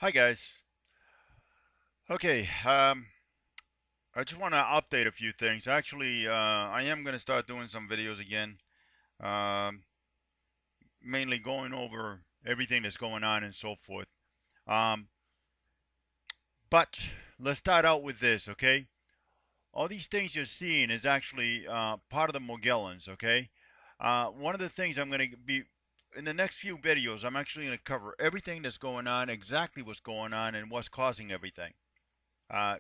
Hi guys. Okay, I just want to update a few things. Actually, I am going to start doing some videos again, um, mainly going over everything that's going on and so forth. Um, but let's start out with this, okay? All these things you're seeing is actually part of the Morgellons, okay? One of the things I'm going to be in the next few videos, I'm actually going to cover everything that's going on, exactly what's going on, and what's causing everything. Uh,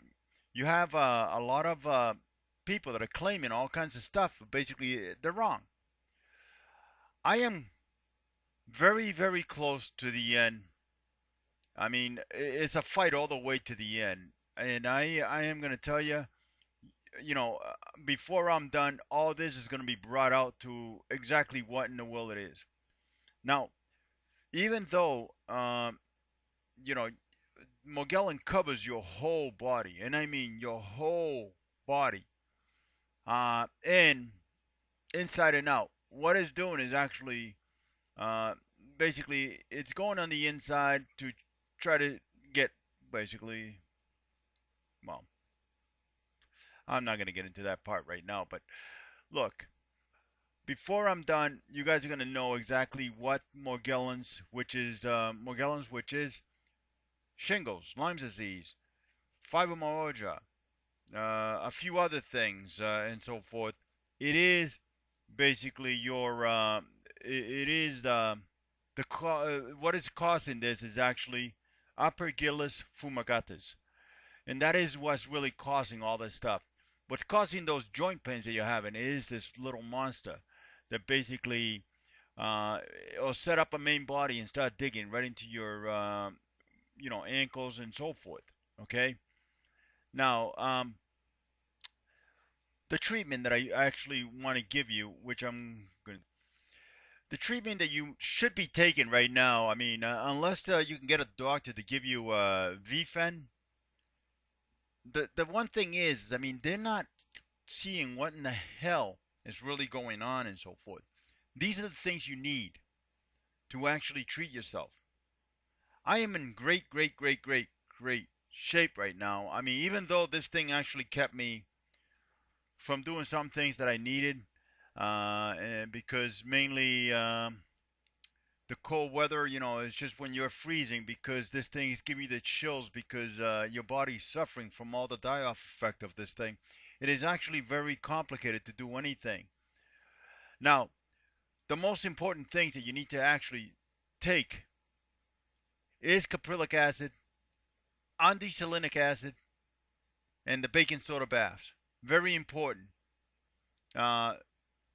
you have a lot of people that are claiming all kinds of stuff, but basically they're wrong. I am very, very close to the end. I mean, it's a fight all the way to the end. And I am going to tell you, you know, before I'm done, all this is going to be brought out to exactly what in the world it is. Now, even though, you know, Morgellon covers your whole body, and I mean your whole body, and inside and out. What it's doing is actually uh, basically it's going on the inside to try to get basically. Well, I'm not going to get into that part right now, but look. Before I'm done, you guys are going to know exactly what Morgellons, which is shingles, Lyme's disease, fibromyalgia, a few other things, and so forth. It is basically it is what is causing this is actually Aspergillus Fumigatus, and that is what's really causing all this stuff. What's causing those joint pains that you're having is this little monster that basically uh, will set up a main body and start digging right into your ankles and so forth. Okay. Now, the treatment that I actually want to give you, which I'm going to the treatment that you should be taking right now, I mean, unless you can get a doctor to give you VFen, the one thing is, I mean, they're not seeing what in the hell is really going on and so forth. These are the things you need to actually treat yourself. I am in great, great, great, great, great shape right now. I mean, even though this thing actually kept me from doing some things that I needed, and because mainly the cold weather, is just when you're freezing because this thing is giving you the chills because your body's suffering from all the die-off effect of this thing. It is actually very complicated to do anything. Now, the most important things that you need to actually take is caprylic acid, undecylenic acid, and the baking soda baths. Very important. Uh,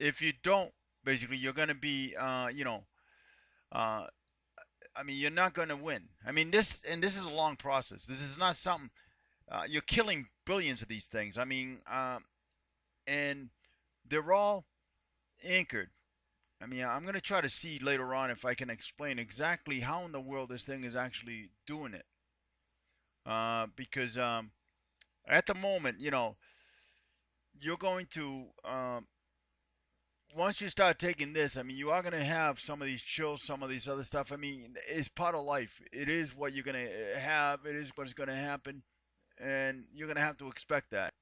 if you don't, basically, you're going to be, uh, I mean, you're not going to win. I mean, this is a long process. This is not something. You're killing billions of these things. I mean, and they're all anchored. I mean, I'm going to try to see later on if I can explain exactly how in the world this thing is actually doing it. Because at the moment, you're going to once you start taking this, I mean, you are going to have some of these chills, some of these other stuff. I mean, it's part of life. It is what you're going to have. It is what's going to happen, and you're going to have to expect that.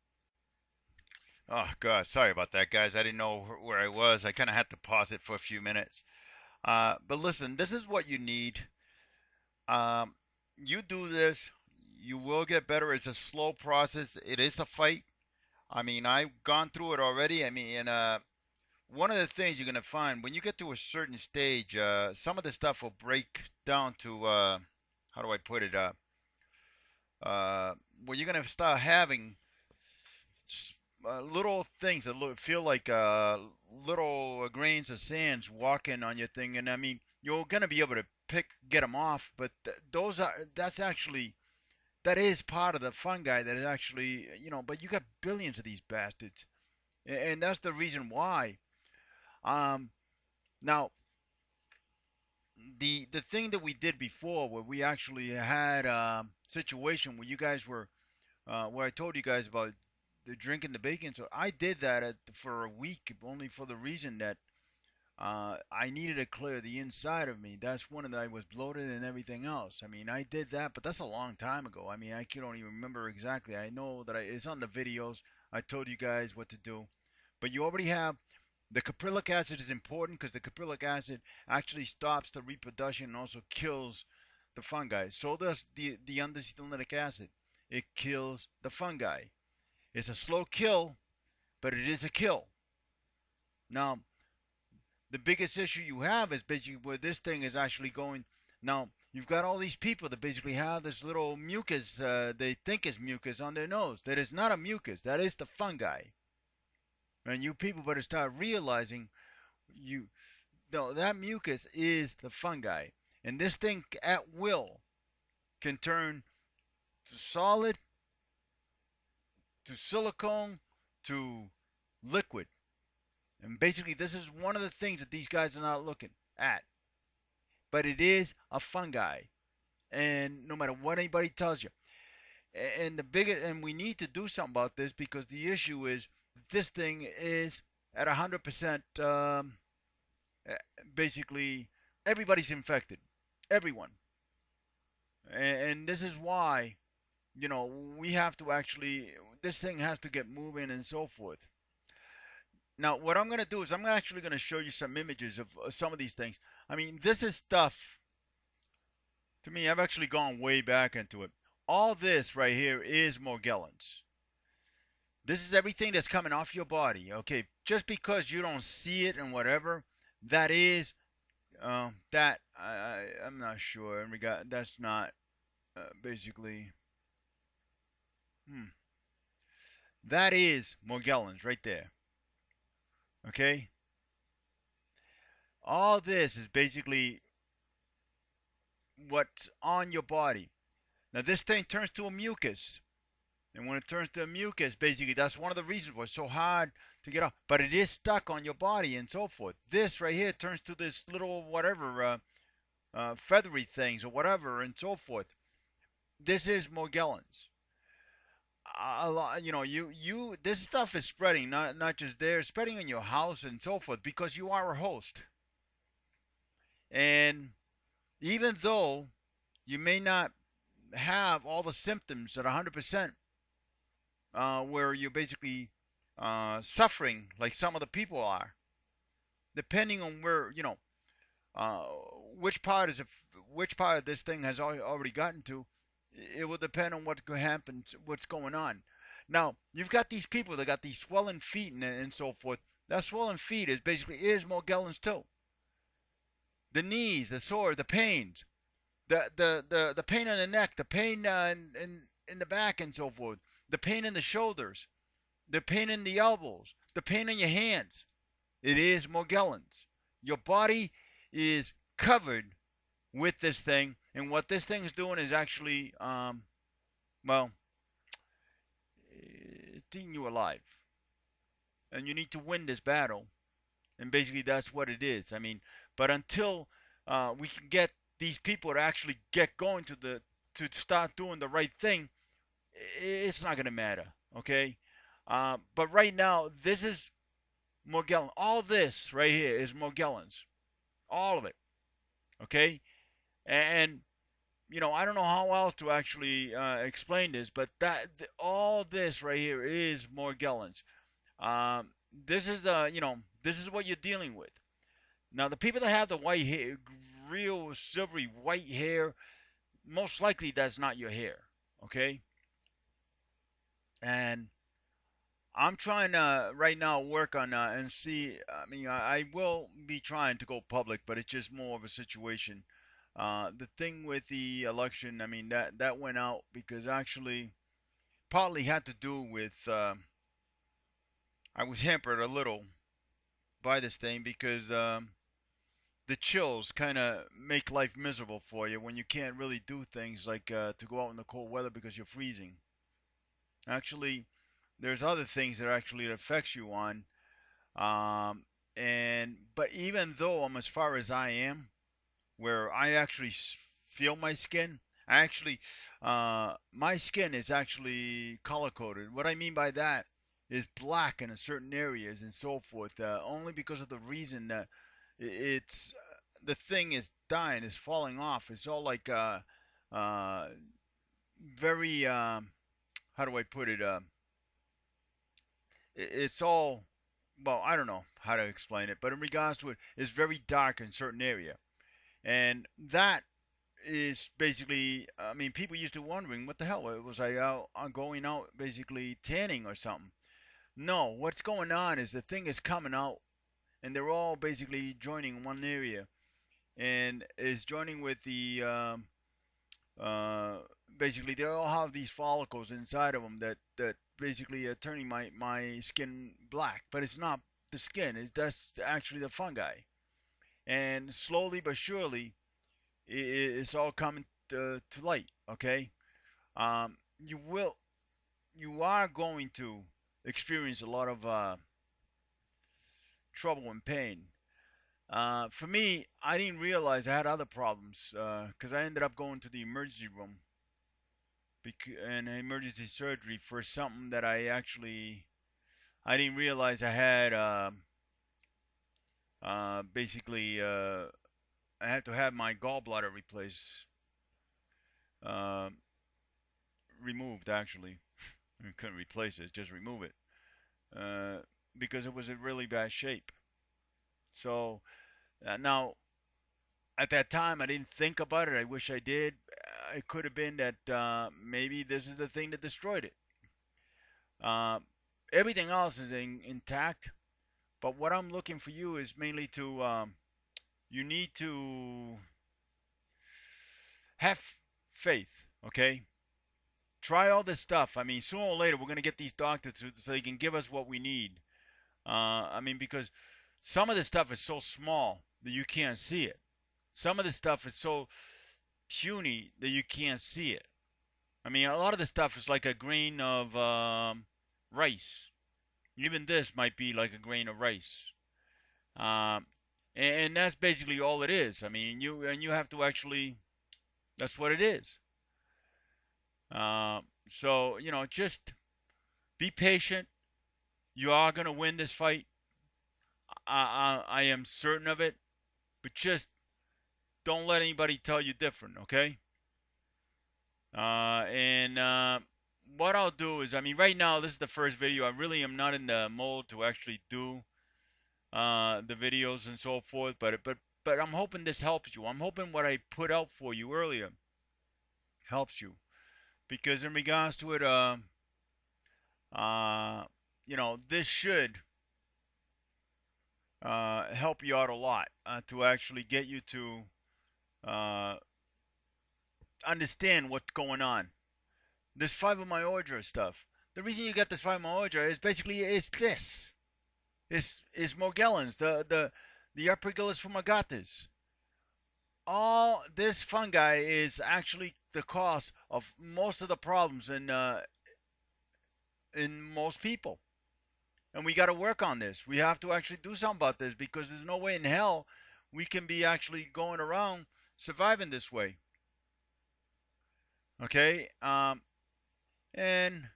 Oh God, sorry about that, guys. I didn't know where I was. I kind of had to pause it for a few minutes. But listen, this is what you need. Um, you do this, you will get better. It's a slow process. It is a fight. I mean, I've gone through it already. I mean, one of the things you're gonna find when you get to a certain stage, some of the stuff will break down to how do I put it? Where you're gonna start having little things that feel like little grains of sands walking on your thing, and I mean, you're gonna be able to get them off, but that's actually that is part of the fungi that is actually, but you got billions of these bastards, and that's the reason why. Um, Now, the thing that we did before, where we actually had a situation where you guys were, where I told you guys about the drinking the bacon. So I did that for a week, only for the reason that I needed to clear the inside of me. That's when I was bloated and everything else. I mean, I did that, but that's a long time ago. I mean, I don't even remember exactly. I know that it's on the videos. I told you guys what to do. But you already have the caprylic acid is important because the caprylic acid actually stops the reproduction and also kills the fungi. So does the undecylenic acid. It kills the fungi. It's a slow kill, but it is a kill. Now, the biggest issue you have is basically where this thing is actually going. Now, you've got all these people that basically have this little mucus, they think is mucus on their nose. That is not a mucus, that is the fungi. And you people better start realizing you no, that mucus is the fungi. And this thing at will can turn to solid, to silicone, to liquid. And basically, this is one of the things that these guys are not looking at. But it is a fungi. And no matter what anybody tells you. And the biggest, and we need to do something about this because the issue is this thing is at 100%. Basically, everybody's infected. Everyone. And this is why, we have to actually, this thing has to get moving and so forth. Now, what I'm going to do is I'm actually going to show you some images of some of these things. I mean, this is stuff, to me, I've actually gone way back into it. All this right here is Morgellons. This is everything that's coming off your body, okay? Just because you don't see it and whatever, that is, I'm not sure. That's not, basically, that is Morgellons right there, okay? All this is basically what's on your body. Now this thing turns to a mucus. And when it turns to a mucus, basically that's one of the reasons why it's so hard to get off. But it is stuck on your body and so forth. This right here turns to this little whatever, feathery things or whatever and so forth. This is Morgellons. A lot, this stuff is spreading, not just there, spreading in your house and so forth because you are a host. And even though you may not have all the symptoms at 100%, where you're basically suffering like some of the people are, depending on where, which part of this thing has already gotten to, it will depend on what happens, what's going on. Now, you've got these people that got these swollen feet and so forth. That swollen feet is Morgellons too. The knees, the sore, the pains, the pain on the neck, the pain in the back and so forth, the pain in the shoulders, the pain in the elbows, the pain in your hands. It is Morgellons. Your body is covered with this thing, and what this thing is doing is actually, well, it's eating you alive. And you need to win this battle. And basically, that's what it is. I mean, but until we can get these people to actually get going to start doing the right thing, it's not going to matter, okay? But right now, this is Morgellons. All this right here is Morgellons. All of it, okay? And I don't know how else to actually explain this, but all this right here is Morgellons. This is this is what you're dealing with. Now, the people that have the white hair, real silvery white hair, most likely that's not your hair, okay? And I'm trying to right now work on and see. I mean, I will be trying to go public, but it's just more of a situation. The thing with the election, I mean, that went out because actually partly had to do with I was hampered a little by this thing because the chills kind of make life miserable for you when you can't really do things like to go out in the cold weather because you're freezing. Actually, there's other things that actually it affects you on. But even though I'm as far as I am, where I actually feel my skin, my skin is actually color coded. What I mean by that is black in certain areas and so forth. Only because of the reason that it's the thing is dying, is falling off. It's all like uh, very how do I put it? It's all, well, I don't know how to explain it, but in regards to it, it's very dark in certain area, and that is basically, I mean, people used to wondering what the hell was I out on going out basically tanning or something. No, what's going on is the thing is coming out, and they're all basically joining one area, and is joining with the uh, basically they all have these follicles inside of them that basically are turning my skin black, but it's not the skin. That's actually the fungi, and slowly but surely it's all coming to light. Okay, you will, you are going to experience a lot of trouble and pain. For me, I didn't realize I had other problems because I ended up going to the emergency room and emergency surgery for something that I didn't realize I had. Basically, I had to have my gallbladder uh, removed. Actually, I couldn't replace it, just remove it uh, because it was in really bad shape. So now, at that time, I didn't think about it. I wish I did. It could have been that maybe this is the thing that destroyed it. Uh, Everything else is intact, but what I'm looking for you is mainly to you need to have faith. Okay, try all this stuff. I mean, sooner or later we're gonna get these doctors so they can give us what we need. I mean, because some of this stuff is so small that you can't see it. Some of this stuff is so puny that you can't see it. I mean, a lot of this stuff is like a grain of rice. Even this might be like a grain of rice. Um, and that's basically all it is. I mean, you have to actually. That's what it is. So just be patient. You are gonna win this fight. I am certain of it. But just don't let anybody tell you different. Okay? And what I'll do is, I mean, right now this is the first video. I really am not in the mode to actually do the videos and so forth. But I'm hoping this helps you. I'm hoping what I put out for you earlier helps you, because in regards to it, uh, this should help you out a lot to actually get you to uh, understand what's going on. This fibromyalgia stuff. The reason you get this fibromyalgia is basically is this. Is Morgellons, the Aspergillus Fumigatus. All this fungi is actually the cause of most of the problems in most people, and we got to work on this. We have to actually do something about this, because there's no way in hell we can be actually going around surviving this way. Okay, and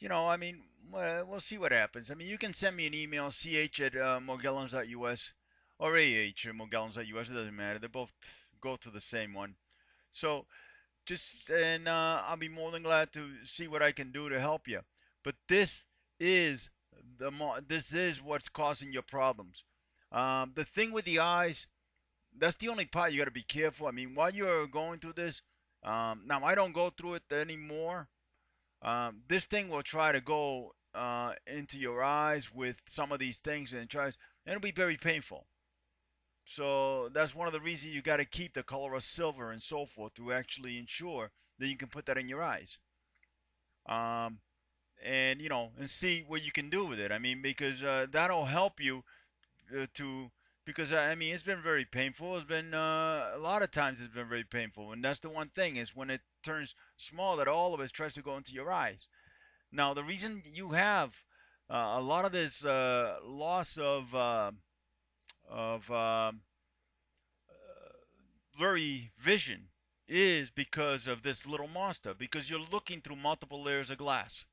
I mean, we'll see what happens. I mean, you can send me an email, ch at morgellons.us or ah at morgellons.us. It doesn't matter. They both go to the same one. So and I'll be more than glad to see what I can do to help you. But is this is what's causing your problems. The thing with the eyes, that's the only part you got to be careful. I mean, while you're going through this, now I don't go through it anymore. This thing will try to go into your eyes with some of these things, and it'll be very painful. So that's one of the reasons you got to keep the color of silver and so forth to actually ensure that you can put that in your eyes. Um, and and see what you can do with it. I mean, because that'll help you to because I mean, it's been very painful. It's been a lot of times it's been very painful, and that's the one thing is when it turns small that all of it tries to go into your eyes. Now, the reason you have a lot of this loss of blurry vision is because of this little monster, because you're looking through multiple layers of glass.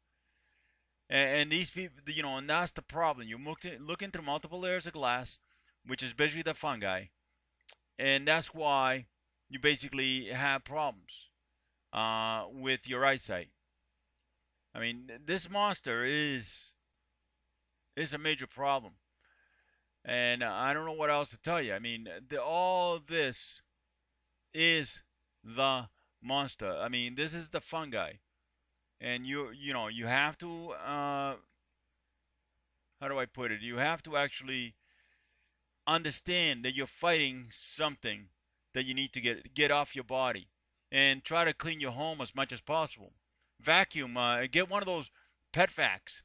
And these people, and that's the problem. You're looking through multiple layers of glass, which is basically the fungi, and that's why you basically have problems with your eyesight. I mean, this monster is a major problem, and I don't know what else to tell you. I mean, all this is the monster. I mean, this is the fungi, and you know you have to how do I put it? You have to actually understand that you're fighting something that you need to get off your body, and try to clean your home as much as possible. Vacuum, get one of those pet vacs,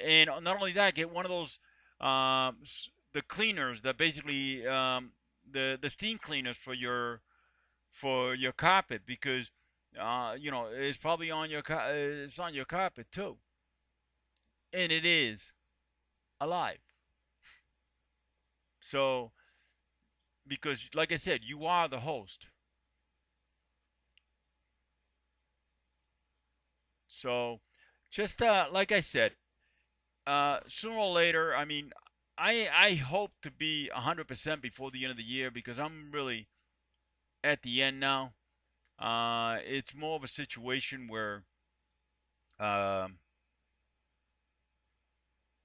and not only that, get one of those the cleaners that basically the steam cleaners for your carpet, because you know it's probably on your it's on your carpet too, and it is alive. So because like I said, you are the host. So just like I said, sooner or later, I mean, I hope to be 100% before the end of the year, because I'm really at the end now. It's more of a situation where um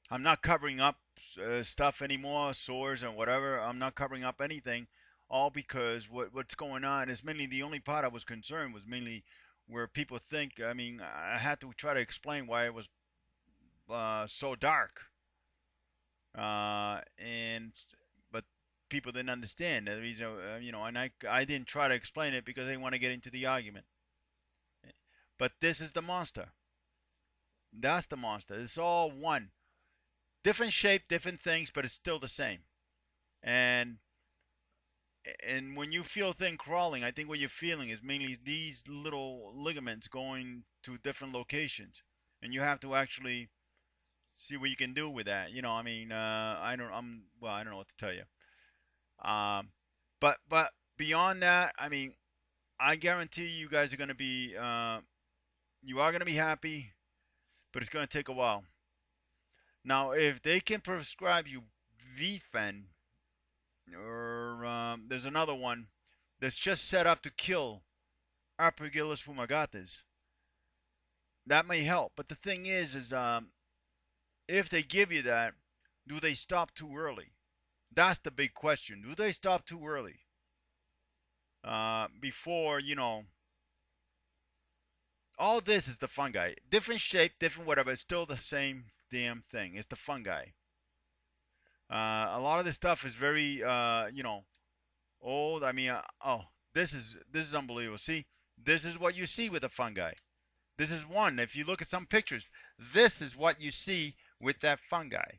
I'm not covering up stuff anymore, sores and whatever. I'm not covering up anything, all because what's going on is mainly the only part I was concerned was mainly where people think. I mean, I had to try to explain why it was so dark, and but people didn't understand the reason. You know, and I didn't try to explain it because they want to get into the argument. But this is the monster. That's the monster. It's all one. Different shape, different things, but it's still the same. And and when you feel thing crawling, I think what you're feeling is mainly these little ligaments going to different locations, and you have to actually see what you can do with that. You know, I mean, I don't, I'm well, I don't know what to tell you. Um, but beyond that, I mean, I guarantee you guys are gonna be, you are gonna be happy, but it's gonna take a while. Now, if they can prescribe you VFen, or there's another one that's just set up to kill Aspergillus fumigatus, that may help. But the thing is if they give you that, do they stop too early? That's the big question. Do they stop too early? Before, you know, all this is the fungi. Different shape, different whatever. It's still the same damn thing. It's the fungi. A lot of this stuff is very, you know, old. I mean, oh, this is unbelievable. See, this is what you see with the fungi. This is one. If you look at some pictures, this is what you see with that fungi.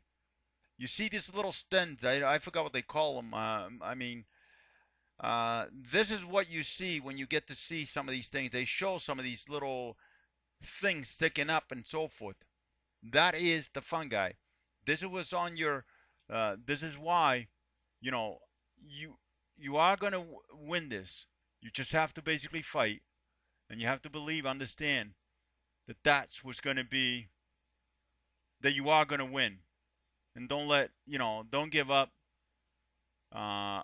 You see these little stems. I forgot what they call them. I mean, this is what you see when you get to see some of these things. They show some of these little things sticking up and so forth. That is the fungi. This is what's on your. This is why, you know, you you are gonna win this. You just have to basically fight, and you have to believe, understand that that's what's gonna be. That you are gonna win, and don't let you know. Don't give up. Uh,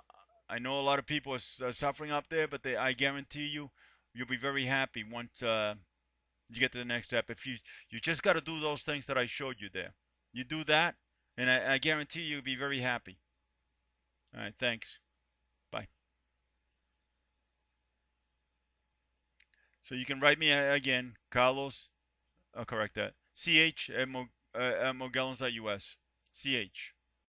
I know a lot of people are suffering up there, but I guarantee you, you'll be very happy once you get to the next step. If you just got to do those things that I showed you there. You do that, and I guarantee you'll be very happy. All right, thanks. Bye. So you can write me again, Carlos. I'll correct that. CH at Morgellons.us. CH.